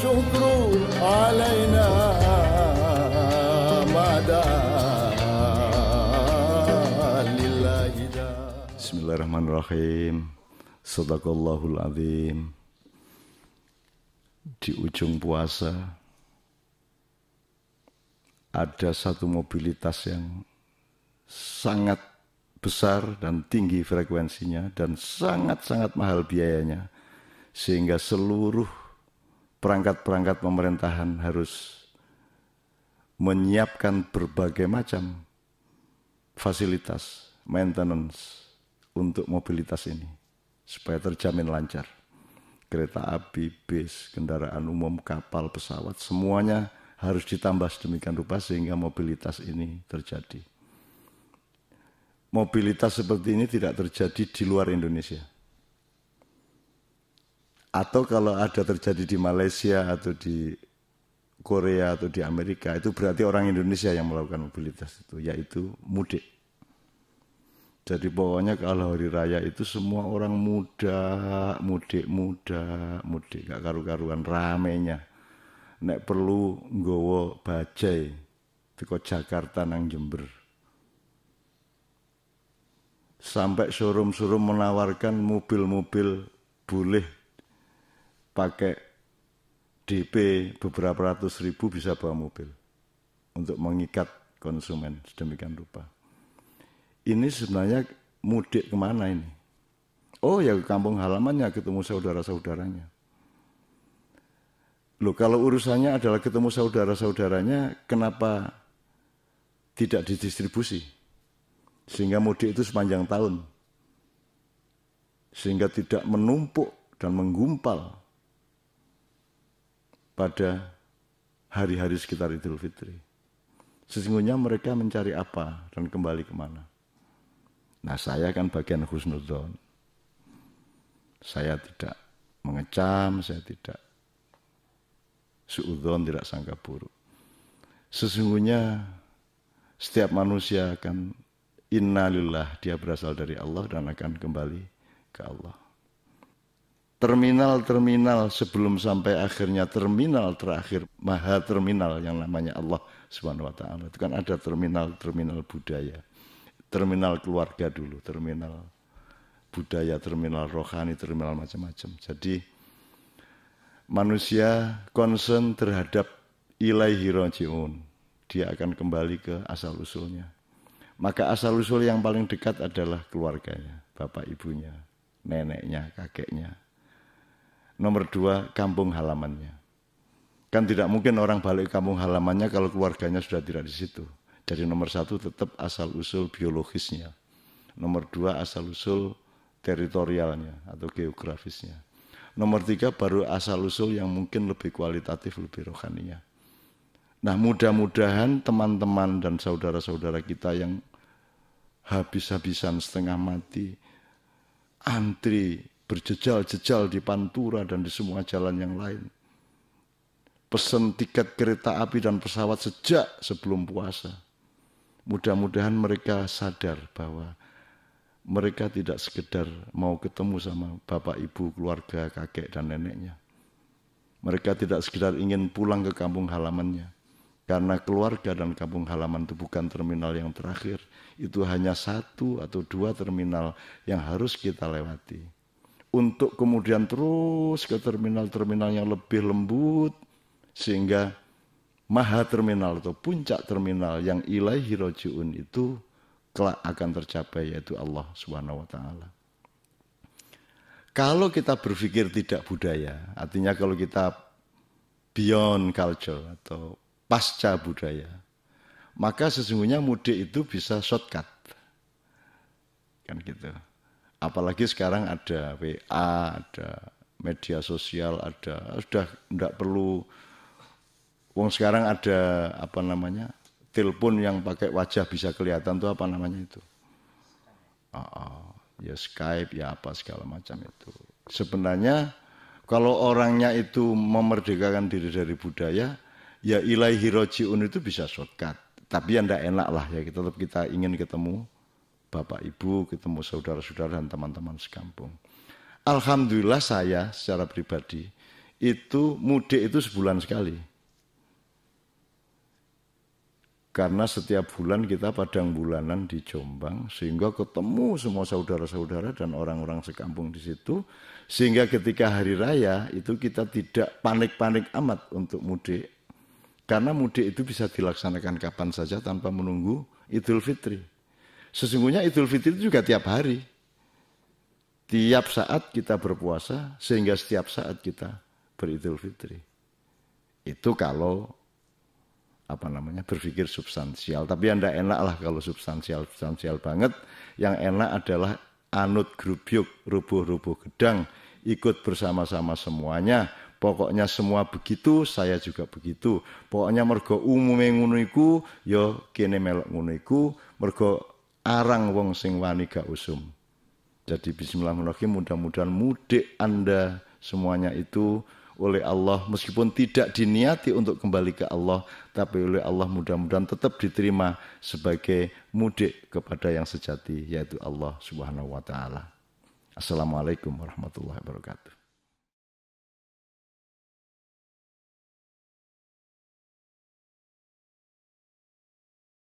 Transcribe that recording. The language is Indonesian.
والشكر علينا مدى لله دا. Bismillahirrahmanirrahim. Shadaqallahul azim. Di ujung puasa ada satu mobilitas yang sangat besar dan tinggi frekuensinya dan sangat-sangat mahal biayanya, sehingga seluruh perangkat-perangkat pemerintahan harus menyiapkan berbagai macam fasilitas maintenance untuk mobilitas ini supaya terjamin lancar. Kereta api, bis, kendaraan umum, kapal, pesawat, semuanya harus ditambah sedemikian rupa sehingga mobilitas ini terjadi. Mobilitas seperti ini tidak terjadi di luar Indonesia. Atau kalau ada terjadi di Malaysia atau di Korea atau di Amerika, itu berarti orang Indonesia yang melakukan mobilitas itu, yaitu mudik. Jadi pokoknya kalau hari raya itu semua orang mudik, gak karu-karuan ramenya. Nek perlu nggawa bajai teko Jakarta nang Jember. Sampai showroom-showroom menawarkan mobil-mobil boleh pakai DP beberapa ratus ribu bisa bawa mobil untuk mengikat konsumen sedemikian rupa. Ini sebenarnya mudik kemana ini? Oh ya ke kampung halamannya, ketemu saudara-saudaranya. Loh kalau urusannya adalah ketemu saudara-saudaranya, kenapa tidak didistribusi? Sehingga mudik itu sepanjang tahun. Sehingga tidak menumpuk dan menggumpal pada hari-hari sekitar Idul Fitri. Sesungguhnya mereka mencari apa dan kembali kemana. Nah saya kan bagian husnudzon. Saya tidak mengecam, saya tidak suudzon, tidak sangka buruk. Sesungguhnya setiap manusia akan innalillah, dia berasal dari Allah dan akan kembali ke Allah. Terminal-terminal sebelum sampai akhirnya terminal terakhir, maha terminal yang namanya Allah Subhanahu wa ta'ala. Itu kan ada terminal-terminal budaya. Terminal keluarga dulu, terminal budaya, terminal rohani, terminal macam-macam. Jadi manusia concern terhadap ilaihi raji'un. Dia akan kembali ke asal-usulnya. Maka asal-usul yang paling dekat adalah keluarganya, bapak ibunya, neneknya, kakeknya. Nomor 2, kampung halamannya. Kan tidak mungkin orang balik kampung halamannya kalau keluarganya sudah tidak di situ. Jadi nomor 1 tetap asal-usul biologisnya. Nomor 2 asal-usul teritorialnya atau geografisnya. Nomor 3 baru asal-usul yang mungkin lebih kualitatif, lebih rohaninya. Nah mudah-mudahan teman-teman dan saudara-saudara kita yang habis-habisan setengah mati, antri berjejal-jejal di Pantura dan di semua jalan yang lain, pesen tiket kereta api dan pesawat sejak sebelum puasa. Mudah-mudahan mereka sadar bahwa mereka tidak sekedar mau ketemu sama bapak, ibu, keluarga, kakek dan neneknya. Mereka tidak sekedar ingin pulang ke kampung halamannya. Karena keluarga dan kampung halaman itu bukan terminal yang terakhir. Itu hanya 1 atau 2 terminal yang harus kita lewati. Untuk kemudian terus ke terminal-terminal yang lebih lembut. Sehingga maha terminal atau puncak terminal yang ilaihi raji'un itu kelak akan tercapai, yaitu Allah Subhanahu wa ta'ala. Kalau kita berpikir tidak budaya, artinya kalau kita beyond culture atau pasca budaya, maka sesungguhnya mudik itu bisa shortcut. Kan gitu. Apalagi sekarang ada WA, ada media sosial, ada sudah tidak perlu. Wong sekarang ada apa namanya? Telepon yang pakai wajah bisa kelihatan tuh apa namanya itu? Ya Skype, ya apa segala macam itu. Sebenarnya kalau orangnya itu memerdekakan diri dari budaya, ya ilaihi raji'un itu bisa shortcut. Tapi ya tidak enak lah ya, tetap kita ingin ketemu bapak ibu, ketemu saudara-saudara dan teman-teman sekampung. Alhamdulillah saya secara pribadi itu mudik itu sebulan sekali. Karena setiap bulan kita padang bulanan di Jombang, sehingga ketemu semua saudara-saudara dan orang-orang sekampung di situ. Sehingga ketika hari raya itu kita tidak panik-panik amat untuk mudik. Karena mudik itu bisa dilaksanakan kapan saja tanpa menunggu Idul Fitri. Sesungguhnya Idul Fitri itu juga tiap hari. Tiap saat kita berpuasa, sehingga setiap saat kita beridul fitri. Itu kalau berpikir substansial. Tapi yang tidak enak lah kalau substansial banget. Yang enak adalah anut grubyuk, rubuh-rubuh gedang, ikut bersama-sama semuanya. Pokoknya semua begitu, saya juga begitu. Pokoknya mergo umume ngono iku, ya kene melok ngono iku, mergo arang wong sing wani gak usum. Jadi bismillahirrahmanirrahim, mudah-mudahan mudik Anda semuanya itu oleh Allah, meskipun tidak diniati untuk kembali ke Allah, tapi oleh Allah mudah-mudahan tetap diterima sebagai mudik kepada yang sejati, yaitu Allah Subhanahu wa Ta'ala. Assalamualaikum warahmatullahi wabarakatuh.